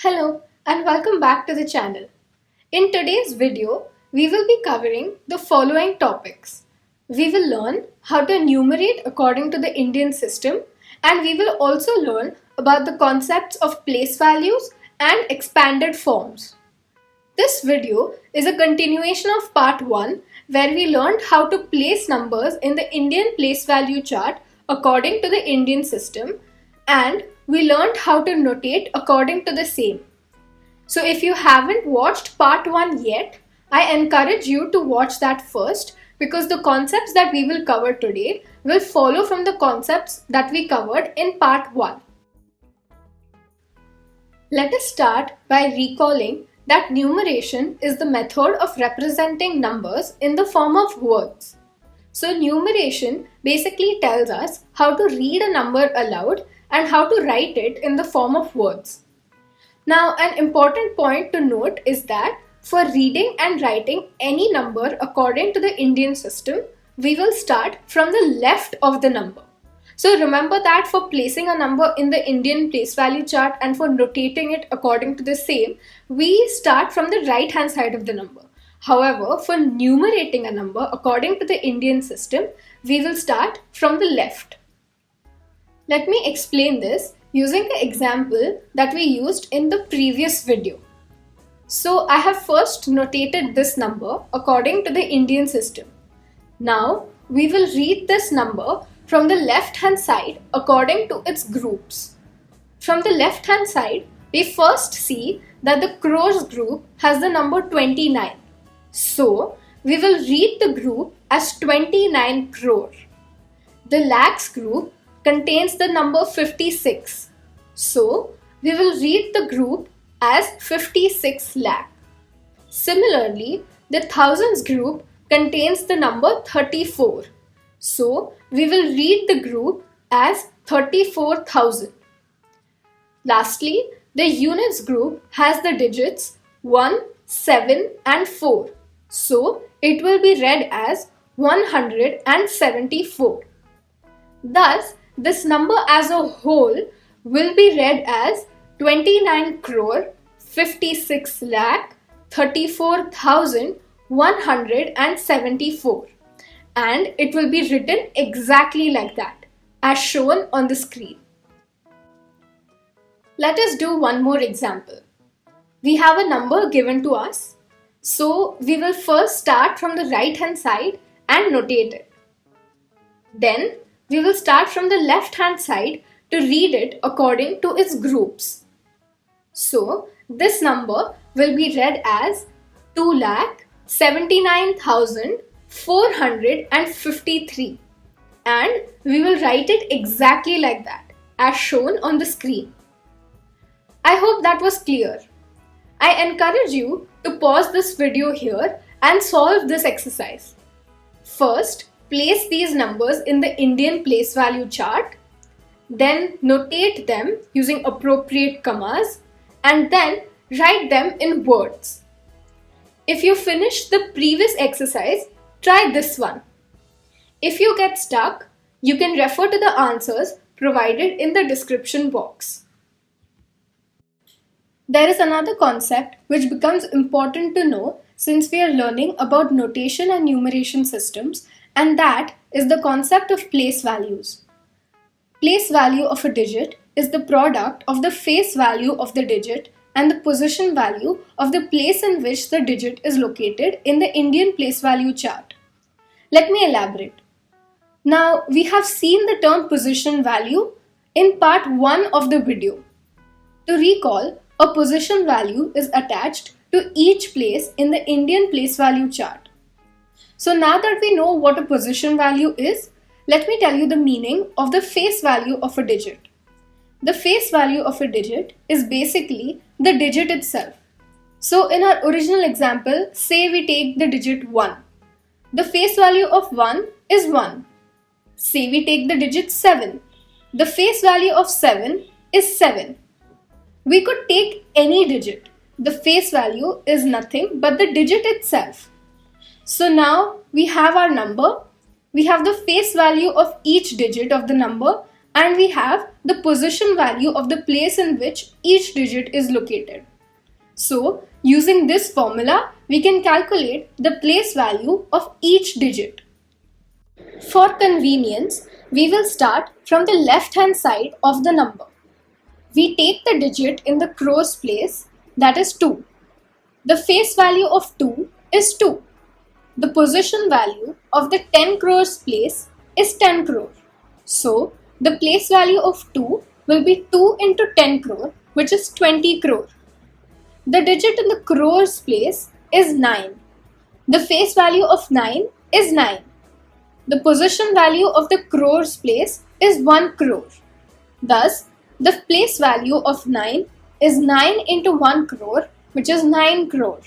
Hello and welcome back to the channel. In today's video, we will be covering the following topics. We will learn how to enumerate according to the Indian system, and we will also learn about the concepts of place values and expanded forms. This video is a continuation of part 1 where we learned how to place numbers in the Indian place value chart according to the Indian system, and we learned how to notate according to the same. So if you haven't watched part 1 yet, I encourage you to watch that first because the concepts that we will cover today will follow from the concepts that we covered in part 1. Let us start by recalling that numeration is the method of representing numbers in the form of words. So numeration basically tells us how to read a number aloud and how to write it in the form of words. Now, an important point to note is that for reading and writing any number according to the Indian system, we will start from the left of the number. So remember that for placing a number in the Indian place value chart and for notating it according to the same, we start from the right hand side of the number. However, for numerating a number according to the Indian system, we will start from the left. Let me explain this using the example that we used in the previous video. So I have first notated this number according to the Indian system. Now we will read this number from the left hand side according to its groups. From the left hand side, we first see that the crores group has the number 29. So we will read the group as 29 crore. The lakhs group contains the number 56. So we will read the group as 56 lakh. Similarly, the thousands group contains the number 34. So we will read the group as 34,000. Lastly, the units group has the digits 1, 7 and 4. So it will be read as 174. Thus, this number as a whole will be read as 29 crore 56 lakh 34,174, and it will be written exactly like that as shown on the screen. Let us do one more example. We have a number given to us, so we will first start from the right hand side and notate it. Then we will start from the left hand side to read it according to its groups. So this number will be read as 2,79,453, and we will write it exactly like that as shown on the screen. I hope that was clear. I encourage you to pause this video here and solve this exercise. First, place these numbers in the Indian place value chart, then notate them using appropriate commas, and then write them in words. If you finish the previous exercise, try this one. If you get stuck, you can refer to the answers provided in the description box. There is another concept which becomes important to know since we are learning about notation and numeration systems, and that is the concept of place values. Place value of a digit is the product of the face value of the digit and the position value of the place in which the digit is located in the Indian place value chart. Let me elaborate. Now, we have seen the term position value in part 1 of the video. To recall, a position value is attached to each place in the Indian place value chart. So now that we know what a position value is, let me tell you the meaning of the face value of a digit. The face value of a digit is basically the digit itself. So in our original example, say we take the digit 1. The face value of 1 is 1. Say we take the digit 7. The face value of 7 is 7. We could take any digit. The face value is nothing but the digit itself. So now we have our number. We have the face value of each digit of the number and we have the position value of the place in which each digit is located. So, using this formula, we can calculate the place value of each digit. For convenience, we will start from the left hand side of the number. We take the digit in the crores place, that is 2. The face value of 2 is 2. The position value of the 10 crores place is 10 crore. So, the place value of 2 will be 2 into 10 crore, which is 20 crore. The digit in the crores place is 9. The face value of 9 is 9. The position value of the crores place is 1 crore. Thus, the place value of 9 is 9 into 1 crore, which is 9 crore.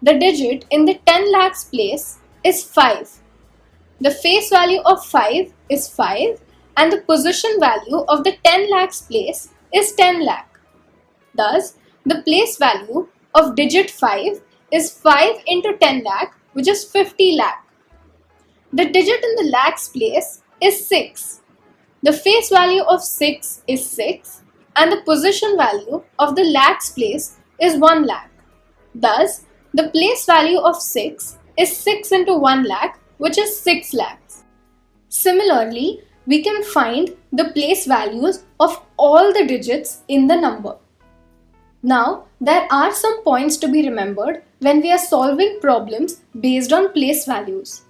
The digit in the 10 lakhs place is 5. The face value of 5 is 5 and the position value of the 10 lakhs place is 10 lakh. Thus, the place value of digit 5 is 5 into 10 lakh, which is 50 lakh. The digit in the lakhs place is 6. The face value of 6 is 6 and the position value of the lakhs place is 1 lakh. Thus, the place value of 6 is 6 into 1 lakh, which is 6 lakhs. Similarly, we can find the place values of all the digits in the number. Now, there are some points to be remembered when we are solving problems based on place values.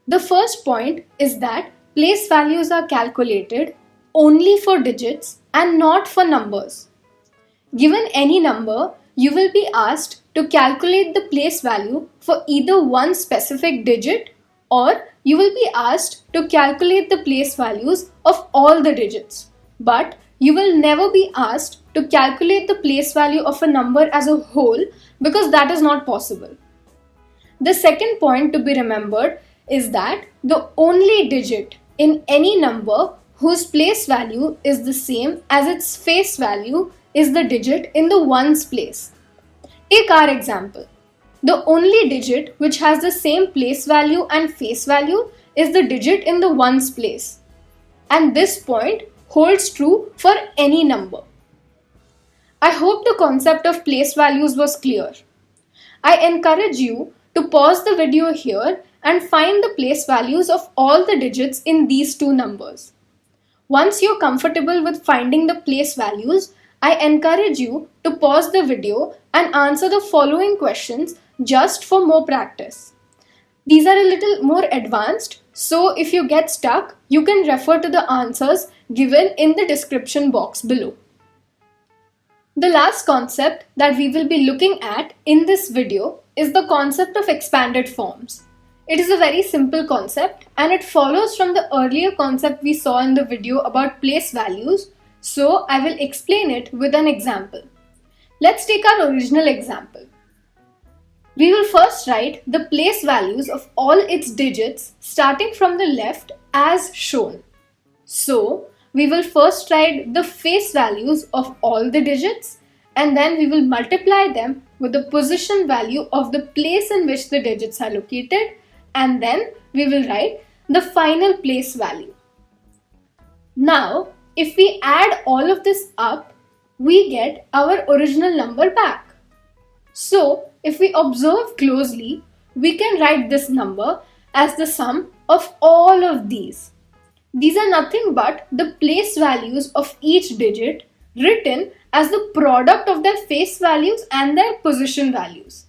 The first point is that place values are calculated only for digits and not for numbers. Given any number, you will be asked to calculate the place value for either one specific digit, or you will be asked to calculate the place values of all the digits. But you will never be asked to calculate the place value of a number as a whole, because that is not possible. The second point to be remembered is that the only digit in any number whose place value is the same as its face value is the digit in the ones place. Take our example. The only digit which has the same place value and face value is the digit in the ones place. And this point holds true for any number. I hope the concept of place values was clear. I encourage you to pause the video here and find the place values of all the digits in these two numbers. Once you're comfortable with finding the place values, I encourage you to pause the video and answer the following questions just for more practice. These are a little more advanced, so if you get stuck, you can refer to the answers given in the description box below. The last concept that we will be looking at in this video is the concept of expanded forms. It is a very simple concept and it follows from the earlier concept we saw in the video about place values, so I will explain it with an example. Let's take our original example. We will first write the place values of all its digits starting from the left as shown. So, we will first write the face values of all the digits and then we will multiply them with the position value of the place in which the digits are located, and then we will write the final place value. Now, if we add all of this up, we get our original number back. So, if we observe closely, we can write this number as the sum of all of these. These are nothing but the place values of each digit written as the product of their face values and their position values.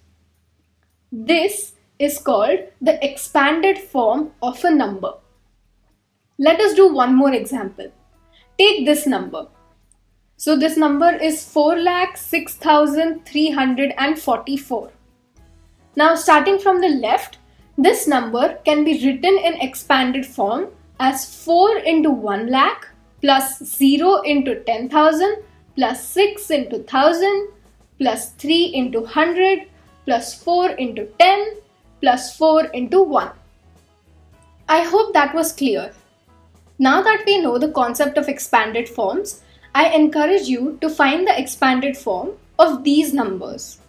This is called the expanded form of a number. Let us do one more example. Take this number. So this number is 4,06,344. Now starting from the left, this number can be written in expanded form as 4 into 1 lakh plus 0 into 10,000 plus 6 into 1000 plus 3 into 100 plus 4 into 10 plus 4 into 1. I hope that was clear. Now that we know the concept of expanded forms, I encourage you to find the expanded form of these numbers.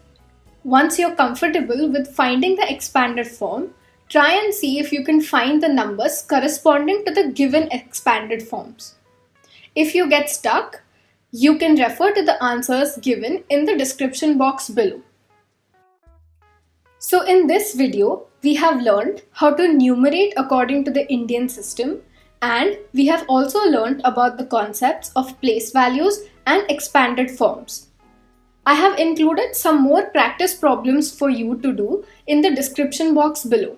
Once you're comfortable with finding the expanded form, try and see if you can find the numbers corresponding to the given expanded forms. If you get stuck, you can refer to the answers given in the description box below. So in this video, we have learned how to numerate according to the Indian system, and we have also learned about the concepts of place values and expanded forms. I have included some more practice problems for you to do in the description box below.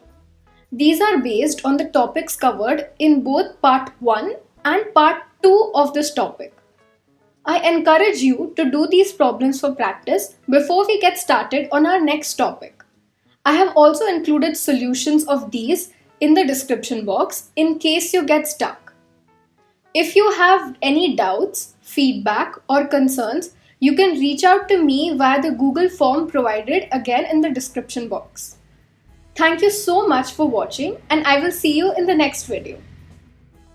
These are based on the topics covered in both part 1 and part 2 of this topic. I encourage you to do these problems for practice before we get started on our next topic. I have also included solutions of these in the description box in case you get stuck. If you have any doubts, feedback, or concerns, you can reach out to me via the Google form provided again in the description box. Thank you so much for watching, and I will see you in the next video.